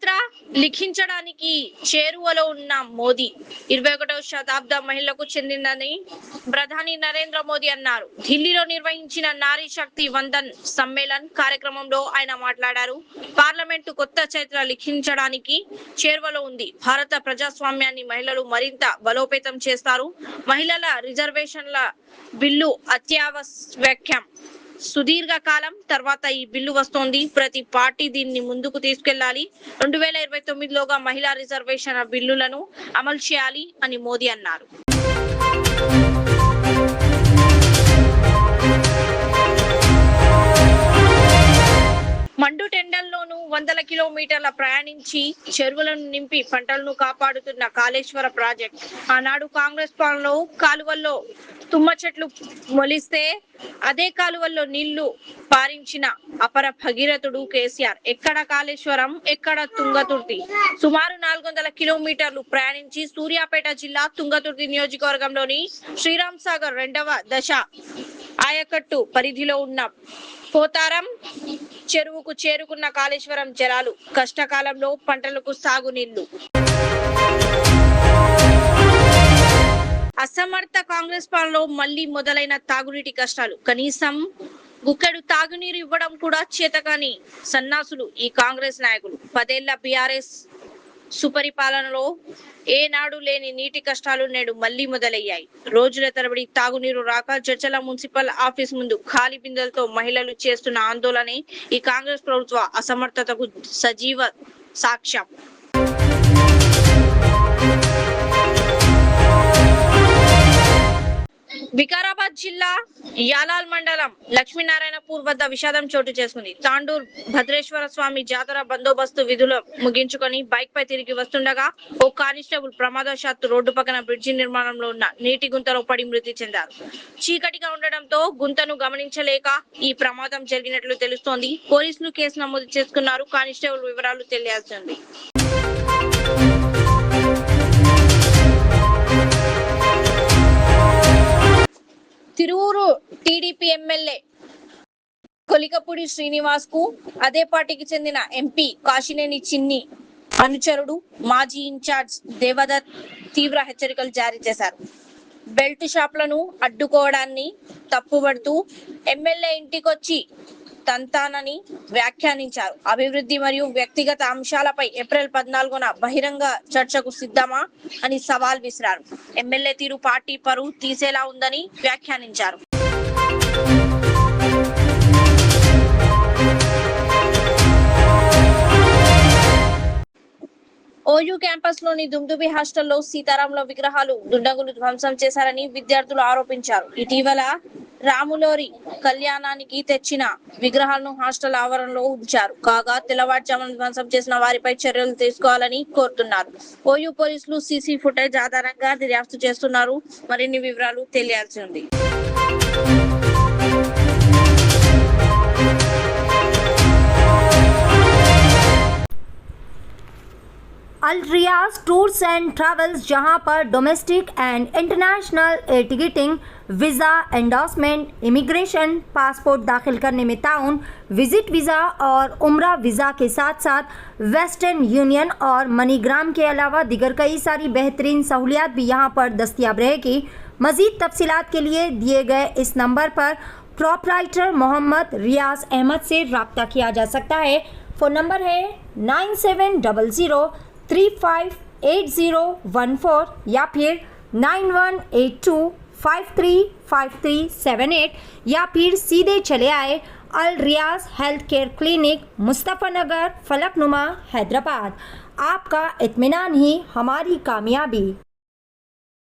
చరిత్ర లిఖించడానికి చేరువలో ఉన్న మోదీ 21వ శతాబ్ద మహిళలకు చెందినదని ప్రధాని నరేంద్ర మోదీ అన్నారు. ఢిల్లీలో నిర్వహించిన నారీ శక్తి వందన్ సమ్మేళన్ కార్యక్రమంలో ఆయన మాట్లాడారు. పార్లమెంటు కొత్త చరిత్ర లిఖించడానికి చేరువలో ఉంది. భారత ప్రజాస్వామ్యాన్ని మహిళలు మరింత బలోపేతం చేస్తారు. మహిళల రిజర్వేషన్ల బిల్లు అత్యావశ్యకం. సుదీర్ఘ కాలం తర్వాత ఈ బిల్లు వస్తోంది. ప్రతి పార్టీ దీన్ని ముందుకు తీసుకెళ్లాలి. 2029లోగా మహిళా రిజర్వేషన్ బిల్లులను అమలు చేయాలి అని మోదీ అన్నారు. మండు టెండల్లోనూ వందల కిలోమీటర్ల ప్రయాణించి చెరువులను నింపి పంటలను కాపాడుతున్న కాళేశ్వర ప్రాజెక్ట్. ఆనాడు కాంగ్రెస్ పాలనలో కాలువల్లో తుమ్మ చెట్లు మొలిస్తే అదే కాలువల్లో నీళ్లు పారించిన అపర భగీరథుడు కేసీఆర్. ఎక్కడ కాళేశ్వరం, ఎక్కడ తుంగతుర్తి. సుమారు 400 కిలోమీటర్లు ప్రయాణించి సూర్యాపేట జిల్లా తుంగతుర్తి నియోజకవర్గంలోని శ్రీరామ్ సాగర్ 2వ దశ ఆయకట్టు పరిధిలో ఉన్న పోతారం చెరువుకు చేరుకున్న కాళేశ్వరం జలాలు. కష్టకాలంలో పంటలకు సాగునీళ్లు. అసమర్థ కాంగ్రెస్ పాలనలో మళ్లీ మొదలైన తాగునీటి కష్టాలు. కనీసం గుక్కెడు తాగునీరు ఇవ్వడం కూడా చేతకాని సన్నాసులు ఈ కాంగ్రెస్ నాయకులు. 10 ఏళ్ల బీఆర్ఎస్ సుపరిపాలనలో ఏనాడు లేని నీటి కష్టాలు నేడు మళ్లీ మొదలయ్యాయి. రోజుల తరబడి తాగునీరు రాక చర్చల మున్సిపల్ ఆఫీస్ ముందు ఖాళీ బిందెలతో మహిళలు చేస్తున్న ఆందోళనే ఈ కాంగ్రెస్ ప్రభుత్వ అసమర్థతకు సజీవ సాక్ష్యం. వికారాబాద్ జిల్లా యాలాల్ మండలం లక్ష్మీనారాయణపూర్ వద్ద విషాదం చోటు చేసుకుంది. తాండూర్ భద్రేశ్వర స్వామి జాతర బందోబస్తు విధులు ముగించుకొని బైక్ పై తిరిగి వస్తుండగా ఓ కానిస్టేబుల్ ప్రమాదవశాత్తు రోడ్డు పక్కన బ్రిడ్జి నిర్మాణంలో ఉన్న నీటి గుంతలో పడి మృతి చెందారు. చీకటిగా ఉండడంతో గుంతను గమనించలేక ఈ ప్రమాదం జరిగినట్లు తెలుస్తోంది. పోలీసులు కేసు నమోదు చేసుకున్నారు. కానిస్టేబుల్ వివరాలు తెలియాల్సి ఉంది. తిరువూరు టీడీపీ ఎమ్మెల్యే కొలికపూడి శ్రీనివాస్ కు అదే పార్టీకి చెందిన ఎంపీ కాశీనేని చిన్ని అనుచరుడు మాజీ ఇన్ఛార్జ్ దేవదత్ తీవ్ర హెచ్చరికలు జారీ చేశారు. బెల్ట్ షాప్లను అడ్డుకోవడాన్ని తప్పుపడుతూ ఎమ్మెల్యే ఇంటికొచ్చి తంతానని వ్యాఖ్యానించారు. అభివృద్ధి మరియు వ్యక్తిగత అంశాలపై ఏప్రిల్ 14న బహిరంగ చర్చకు సిద్ధమా అని సవాల్ విసిరారు. ఎమ్మెల్యే తీరు పార్టీ పరువు తీసేలా ఉందని వ్యాఖ్యానించారు. ఓయూ క్యాంపస్ లోని దుమ్దుబి హాస్టల్లో సీతారాముల విగ్రహాలు దుండగులు ధ్వంసం చేశారని విద్యార్థులు ఆరోపించారు. ఇటీవల రాములోరి కళ్యాణానికి తెచ్చిన విగ్రహాలను హాస్టల్ ఆవరణలో ఉంచారు. కాగా తెల్లవారుజామున ధ్వంసం చేసిన వారిపై చర్యలు తీసుకోవాలని కోరుతున్నారు. ఓయూ పోలీసులు సీసీ ఫుటేజ్ ఆధారంగా దర్యాప్తు చేస్తున్నారు. మరిన్ని వివరాలు తెలియాల్సి ఉంది. अल रियाज टूर्स एंड ट्रैवल्स, जहां पर domestic and international air ticketing, visa endorsement, immigration, passport दाखिल करने में ताउन, विजिट वीज़ा और उम्रा वीज़ा के साथ साथ वेस्टर्न यूनियन और मनीग्राम के अलावा दीगर कई सारी बेहतरीन सहूलियात भी यहां पर दस्तियाब रहेगी। मज़ीद तफसीलात के लिए दिए गए इस नंबर पर प्रोपराइटर मोहम्मद रियाज अहमद से रब्ता किया जा सकता है। फ़ोन नंबर है 9700358014 या फिर 9182535378 या फिर सीधे चले आए अल रियाज हेल्थ केयर क्लिनिक, मुस्तफ़ा नगर, फलकनुमा, हैदराबाद। आपका इत्मीनान ही हमारी कामयाबी।